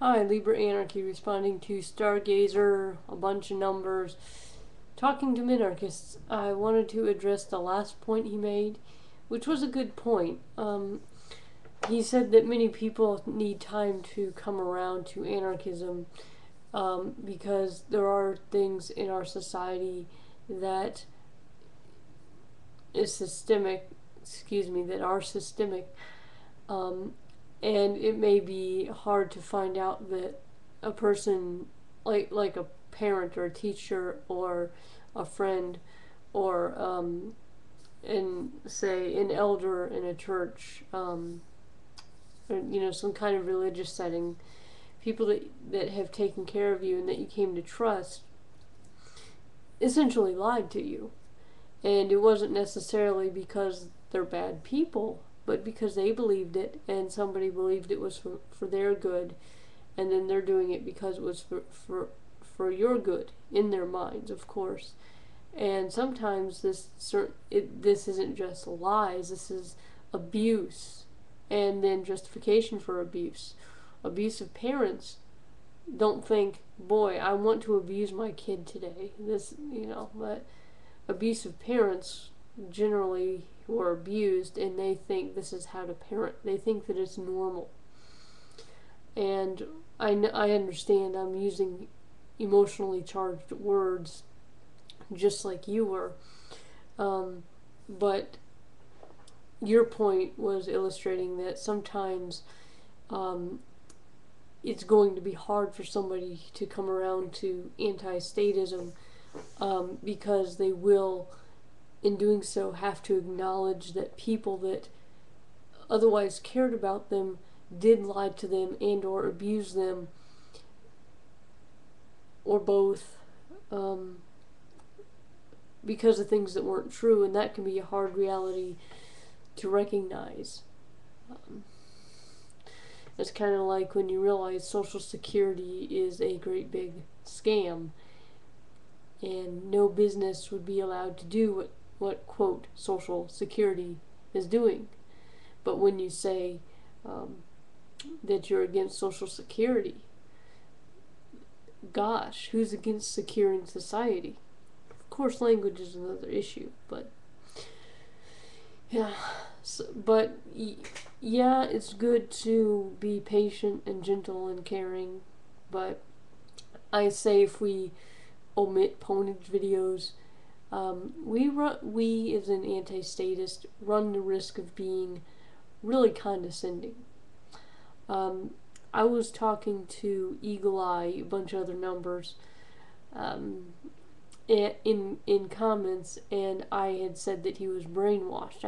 Hi, Libra Anarchy, responding to Stargazer, a bunch of numbers. Talking to Minarchists, I wanted to address the last point he made, which was a good point. He said that many people need time to come around to anarchism because there are things in our society that is systemic, that are systemic, um, and it may be hard to find out that a person, like a parent or a teacher or a friend or and say an elder in a church, or some kind of religious setting, people that have taken care of you and that you came to trust, essentially lied to you. And it wasn't necessarily because they're bad people, but because they believed it and somebody believed it was for their good, and then they're doing it because it was for your good in their minds, of course. And sometimes this isn't just lies, this is abuse, and then justification for abuse. Abusive parents don't think, boy, I want to abuse my kid today. But abusive parents generally were abused and they think this is how to parent. They think that it's normal. And I understand I'm using emotionally charged words just like you were. But your point was illustrating that sometimes it's going to be hard for somebody to come around to anti-statism because they will, in doing so, have to acknowledge that people that otherwise cared about them did lie to them and or abuse them, or both, because of things that weren't true, and that can be a hard reality to recognize. It's kind of like when you realize Social Security is a great big scam, and no business would be allowed to do what quote, Social Security is doing. But when you say that you're against Social Security, gosh, who's against securing society? Of course, language is another issue, but yeah. Yeah, it's good to be patient and gentle and caring, but I say if we omit ponage videos, we as an anti-statist run the risk of being really condescending. I was talking to Eagle Eye, a bunch of other numbers, in comments, and I had said that he was brainwashed.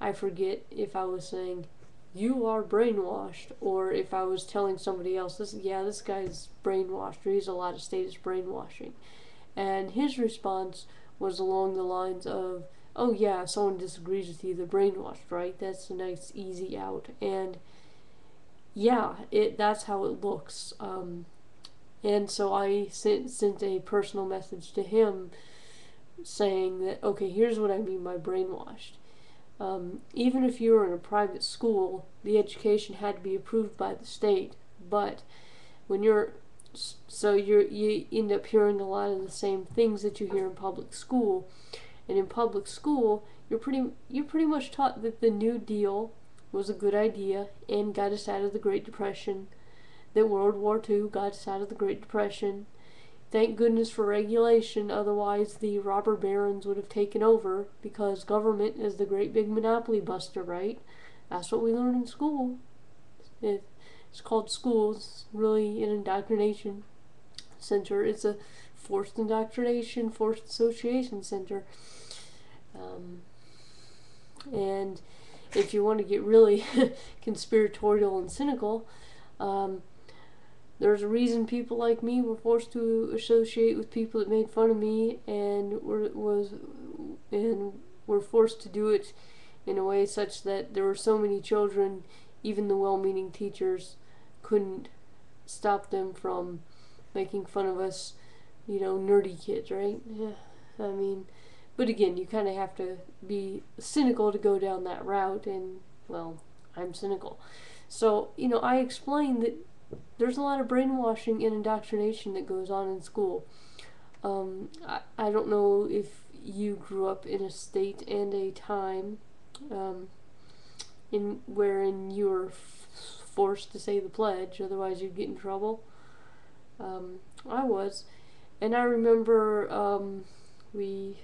I forget if I was saying you are brainwashed, or if I was telling somebody else this guy's brainwashed, or he's a lot of statist brainwashing. And his response was along the lines of, oh yeah, if someone disagrees with you, they're brainwashed, right? That's a nice easy out. And yeah, that's how it looks. And so I sent a personal message to him saying that, okay, here's what I mean by brainwashed. Even if you were in a private school, the education had to be approved by the state. But when you end up hearing a lot of the same things that you hear in public school. And in public school, you're pretty much taught that the New Deal was a good idea and got us out of the Great Depression, that World War II got us out of the Great Depression. Thank goodness for regulation, otherwise the robber barons would have taken over, because government is the great big monopoly buster, right? That's what we learn in school. It's called school. It's really an indoctrination center. It's a forced indoctrination, forced association center. And if you want to get really conspiratorial and cynical, there's a reason people like me were forced to associate with people that made fun of me, and were forced to do it in a way such that there were so many children, even the well-meaning teachers couldn't stop them from making fun of us, nerdy kids, right? Yeah, I mean, but again, you kind of have to be cynical to go down that route, and, well, I'm cynical. So, I explained that there's a lot of brainwashing and indoctrination that goes on in school. I don't know if you grew up in a state and a time in wherein you were forced to say the pledge, otherwise you'd get in trouble. I was, and I remember we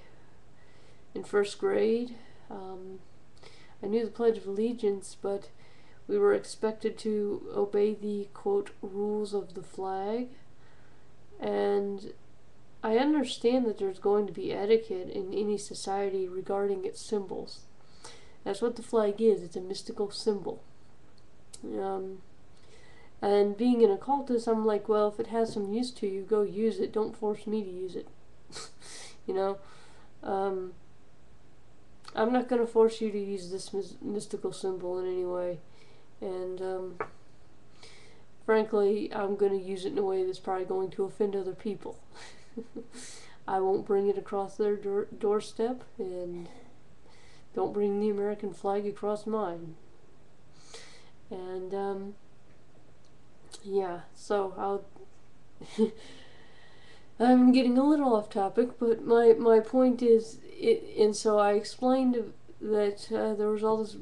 in first grade. I knew the Pledge of Allegiance, but we were expected to obey the quote rules of the flag, and I understand that there's going to be etiquette in any society regarding its symbols. That's what the flag is. It's a mystical symbol. And being an occultist, I'm like, well, if it has some use to you, go use it. Don't force me to use it. You know? I'm not going to force you to use this mystical symbol in any way. And, frankly, I'm going to use it in a way that's probably going to offend other people. I won't bring it across their doorstep, and don't bring the American flag across mine. And, yeah, so I'll... I'm getting a little off topic, but my point is, and so I explained that there was all this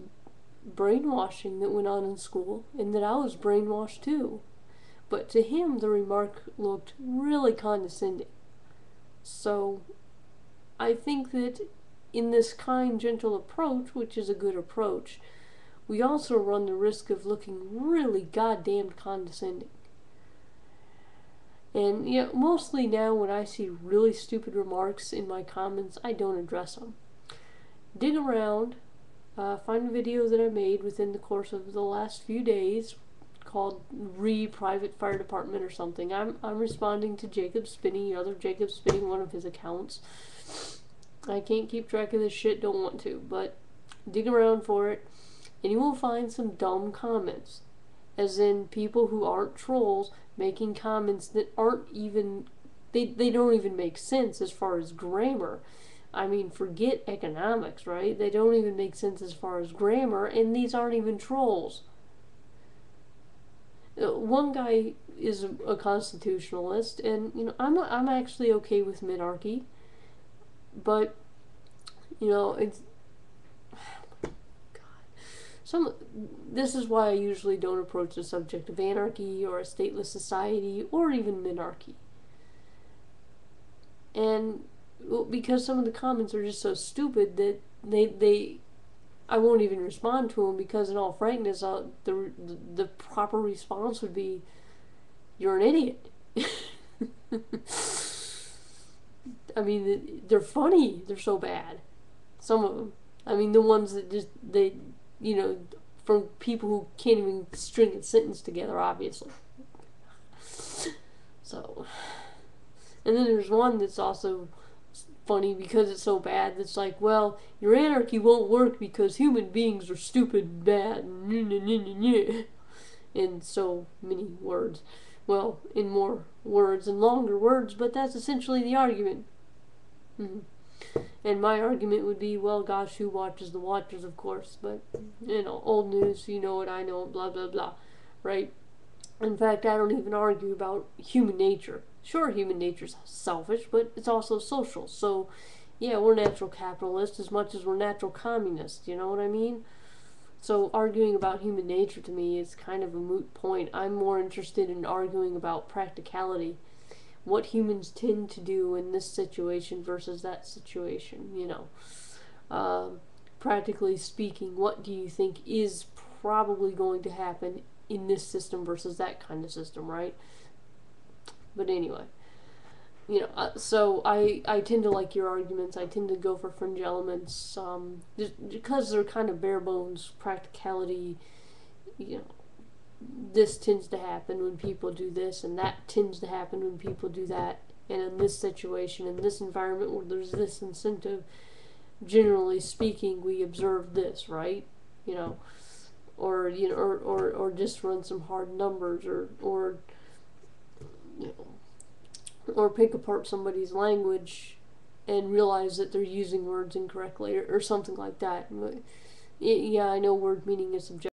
brainwashing that went on in school, and that I was brainwashed too. But to him, the remark looked really condescending. So I think that in this kind, gentle approach, which is a good approach, we also run the risk of looking really goddamn condescending. And mostly now when I see really stupid remarks in my comments, I don't address them. Dig around, find a video that I made within the course of the last few days called Private Fire Department or something. I'm responding to Jacob Spinney, other Jacob Spinney, one of his accounts. I can't keep track of this shit, don't want to, but dig around for it, and you will find some dumb comments. As in people who aren't trolls making comments that aren't even, they don't even make sense as far as grammar. I mean, forget economics, right? They don't even make sense as far as grammar, and these aren't even trolls. One guy is a constitutionalist, and I'm actually okay with minarchy, but it's this is why I usually don't approach the subject of anarchy or a stateless society or even minarchy. And because some of the comments are just so stupid that I won't even respond to them, because in all frankness, the proper response would be, you're an idiot. I mean, they're funny. They're so bad. Some of them. I mean, the ones that just, from people who can't even string a sentence together, obviously. So, and then there's one that's also funny because it's so bad that's like, well, your anarchy won't work because human beings are stupid and bad, in so many words. Well, in more words and longer words, but that's essentially the argument. And my argument would be, well, gosh, who watches the Watchers, of course, but, old news, you know what I know, blah, blah, blah, right? In fact, I don't even argue about human nature. Sure, human nature's selfish, but it's also social, so, yeah, we're natural capitalists as much as we're natural communists, you know what I mean? So arguing about human nature to me is kind of a moot point. I'm more interested in arguing about practicality. What humans tend to do in this situation versus that situation, practically speaking, what do you think is probably going to happen in this system versus that kind of system, right? But anyway, so I tend to like your arguments. I tend to go for fringe elements, just because they're kind of bare bones practicality. This tends to happen when people do this, and that tends to happen when people do that. And in this situation, in this environment where there's this incentive, generally speaking, we observe this, right? Or just run some hard numbers, or pick apart somebody's language and realize that they're using words incorrectly, or something like that. Yeah, I know word meaning is subjective.